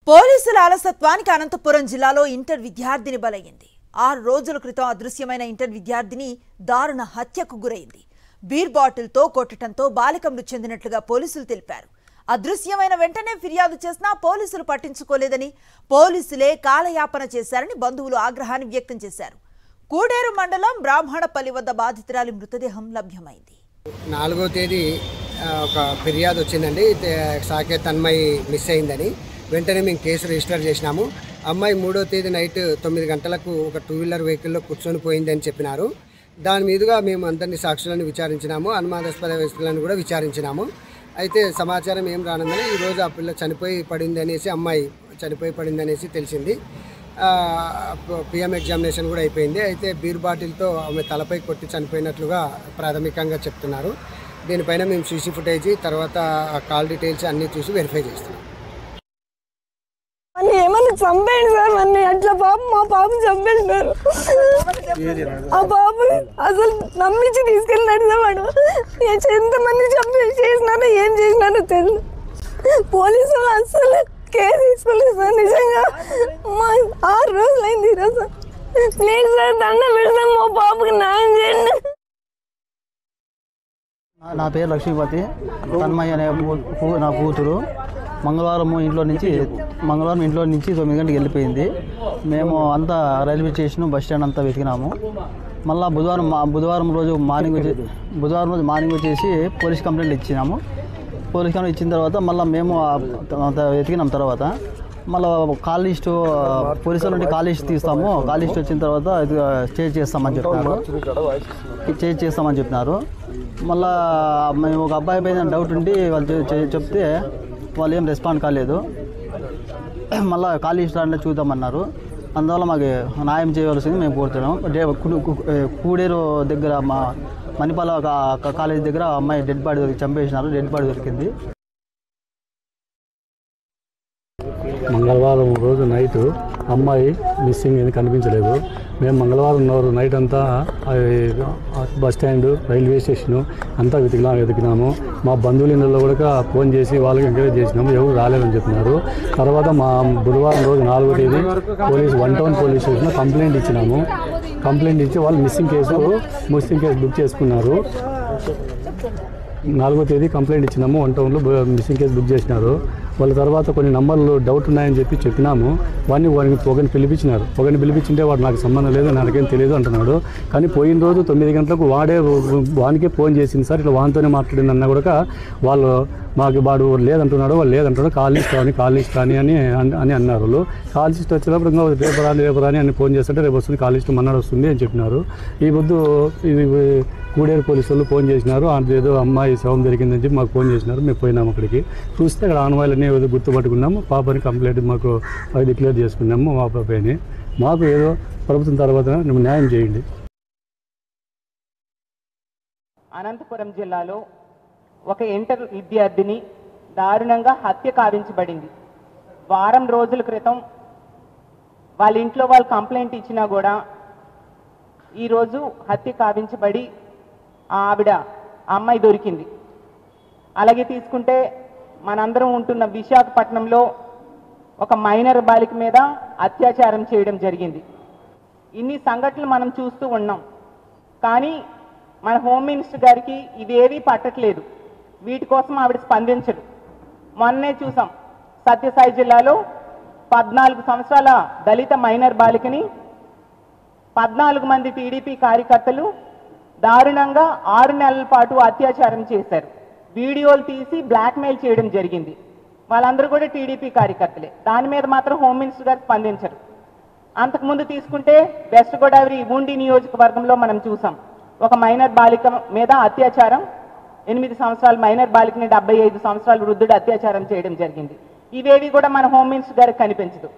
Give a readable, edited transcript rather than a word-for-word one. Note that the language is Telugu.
పోలీసుల అలసత్వానికి అనంతపురం జిల్లాలో ఇంటర్ విద్యార్థిని బలైంది. 6 రోజుల క్రితం అదృశ్యమైన ఇంటర్ విద్యార్థిని దారుణ హత్యకు గురైంది. బీర్ బాటిల్తో కొట్టడంతో బాలిక మృతి చెందినట్లుగా పోలీసులు తెలిపారు. అదృశ్యమైన వెంటనే ఫిర్యాదు చేసినా పోలీసులు పట్టించుకోలేదని, పోలీసులే కాలయాపన చేశారని బంధువులు ఆగ్రహాన్ని వ్యక్తం చేశారు. కూడేరు మండలం బ్రాహ్మణపల్లి వద్ద బాధితురాలి మృతదేహం లభ్యమైంది. 4వ తేదీ ఒక ఫిర్యాదు వచ్చిందండి. సాకేత్ తన్మయి మిస్ అయిందని వెంటనే మేము కేసు రిజిస్టర్ చేసినాము. అమ్మాయి 3వ తేదీ నైట్ 9 గంటలకు ఒక 2 వీలర్ వెహికల్లో కూర్చొని పోయిందని చెప్పినారు. దాని మీదుగా మేము అందరినీ సాక్షులను విచారించినాము, అనుమానాస్పద వ్యక్తులను కూడా విచారించినాము. అయితే సమాచారం ఏం రానందని ఈరోజు ఆ పిల్ల చనిపోయి పడింది అనేసి, అమ్మాయి చనిపోయి పడింది అనేసి తెలిసింది. పిఎం ఎగ్జామినేషన్ కూడా అయిపోయింది. అయితే బీర్ బాటిల్తో ఆమె తలపై కొట్టి చనిపోయినట్లుగా ప్రాథమికంగా చెప్తున్నారు. దీనిపైన మేము సీసీ ఫుటేజ్ తర్వాత కాల్ డీటెయిల్స్ అన్నీ చూసి వెరిఫై చేస్తున్నాం. ఏమన్నా చంపేయండి సార్, మళ్ళీ అట్లా మా పాపం చంపేసినారు. ఆ పాప అసలు నమ్మించి తీసుకెళ్ళినాడు సార్. వాడు ఎంతమంది చేసినారో ఏం చేసినారో తెలియదు. పోలీసులు అసలు కేసు తీసుకోలేదు సార్. నిజంగా మా 6 రోజులైంది ఈరోజు. ప్లీజ్ సార్, దండం పెడతాం, మా పాపకి న్యాయం చేయండి. నా పేరు లక్ష్మీపతి. తన్మయ్య అనే నా కూతురు మంగళవారం ఇంట్లో నుంచి 9 గంటలకు వెళ్ళిపోయింది. మేము అంతా రైల్వే స్టేషన్ బస్ స్టాండ్ అంతా వెతికినాము. మళ్ళీ బుధవారం రోజు మార్నింగ్ వచ్చేసి పోలీస్ కంప్లైంట్ ఇచ్చినాము. పోలీస్ కంప్లైంట్ ఇచ్చిన తర్వాత మళ్ళీ మేము వెతికినాం. తర్వాత మళ్ళీ కాల్ లిస్టు పోలీసుల నుండి కాల్ లిస్ట్ తీస్తాము. కాల్ లిస్ట్ వచ్చిన తర్వాత చేంజ్ చేస్తామని చెప్పినారు. మళ్ళీ మేము ఒక అబ్బాయి పైన డౌట్ ఉండి వాళ్ళు చెప్తే వాళ్ళు ఏం రెస్పాండ్ కాలేదు. మళ్ళీ కాల్ లిస్ట్ అంటే చూద్దామన్నారు. అందువల్ల మాకు న్యాయం చేయవలసింది మేము కోరుతున్నాం. కూడేరు దగ్గర మా మణిపాల కాలేజ్ దగ్గర అమ్మాయి డెడ్ బాడీ చంపేసినారు. డెడ్ బాడీ దొరికింది. మంగళవారం రోజు నైట్ అమ్మాయి మిస్సింగ్ ఏది కనిపించలేదు. మేము మంగళవారం నైట్ అంతా బస్ స్టాండ్, రైల్వే స్టేషను అంతా వెతికినాము. మా బంధువుల ఇళ్ళలో కూడా ఫోన్ చేసి వాళ్ళకి ఎంకరేజ్ చేసినాము. ఎవరు రాలేదని చెప్పినారు. తర్వాత మా బుధవారం రోజు 4వ తేదీ 1 టౌన్ పోలీస్ స్టేషన్లో కంప్లైంట్ ఇచ్చినాము. కంప్లైంట్ ఇచ్చి వాళ్ళు మిస్సింగ్ కేసు బుక్ చేసుకున్నారు. 4వ తేదీ కంప్లైంట్ ఇచ్చినాము. 1 టౌన్లో మిస్సింగ్ కేసు బుక్ చేసినారు. వాళ్ళ తర్వాత కొన్ని నంబర్లు డౌట్ ఉన్నాయని చెప్పినాము. ఒకరిని పిలిపించింటే వాడు నాకు సంబంధం లేదు, నాకేం తెలియదు అంటున్నాడు. కానీ పోయిన రోజు 9 గంటలకు వానికే ఫోన్ చేసింది సార్, ఇట్లా వానితోనే మాట్లాడింది అన్నా కూడా వాళ్ళు మాకు వాడు లేదంటున్నాడు కాల్ లిస్ట్ కానీ అని అన్నారు. వాళ్ళు కాల్ లిస్ట్ వచ్చినప్పుడు ఇంకా రేపు రాని అని ఫోన్ చేస్తుంటే రేపు వస్తుంది, కాల్ లిస్ట్ మన్నాడు వస్తుంది అని చెప్పినారు. ఈ పొద్దు కూడేరు పోలీసు వాళ్ళు ఫోన్ చేసినారు. ఏదో అమ్మాయి శవం జరిగిందని చెప్పి మాకు ఫోన్ చేసినారు. మేము పోయినాము. అక్కడికి చూస్తే అక్కడ ఆనవాయిలన్నీ ఏదో గుర్తుపట్టుకున్నాము. పాపని కంప్లైంట్ మాకు డిక్లేర్ చేసుకున్నాము. మా పాపని మాకు ఏదో ప్రభుత్వం తర్వాత న్యాయం చేయండి. అనంతపురం జిల్లాలో ఒక ఇంటర్ విద్యార్థిని దారుణంగా హత్య కావించబడింది. వారం రోజుల క్రితం వాళ్ళ ఇంట్లో వాళ్ళు కంప్లైంట్ ఇచ్చినా కూడా ఈరోజు హత్య కావించబడి ఆవిడ అమ్మాయి దొరికింది. అలాగే తీసుకుంటే మనందరం ఉంటున్న విశాఖపట్నంలో ఒక మైనర్ బాలిక మీద అత్యాచారం చేయడం జరిగింది. ఇన్ని సంఘటనలు మనం చూస్తూ ఉన్నాం. కానీ మన హోమ్ మినిస్టర్ గారికి ఇవేవీ పట్టట్లేదు. వీటి కోసం ఆవిడ స్పందించరు. మొన్నే చూసాం, సత్యసాయి జిల్లాలో 14 సంవత్సరాల దళిత మైనర్ బాలికని 14 మంది టీడీపీ కార్యకర్తలు దారుణంగా 6 నెలల పాటు అత్యాచారం చేశారు. వీడియోలు తీసి బ్లాక్మెయిల్ చేయడం జరిగింది. వాళ్ళందరూ కూడా టీడీపీ కార్యకర్తలే. దాని మీద మాత్రం హోమ్ మినిస్టర్ గారు స్పందించరు. అంతకుముందు తీసుకుంటే వెస్ట్ గోదావరి ఉండి నియోజకవర్గంలో మనం చూసాం, ఒక మైనర్ బాలిక మీద అత్యాచారం, 8 సంవత్సరాల మైనర్ బాలికని 75 సంవత్సరాల వృద్ధుడు అత్యాచారం చేయడం జరిగింది. ఇవేవి కూడా మన హోమ్ మినిస్టర్ గారికి కనిపించదు.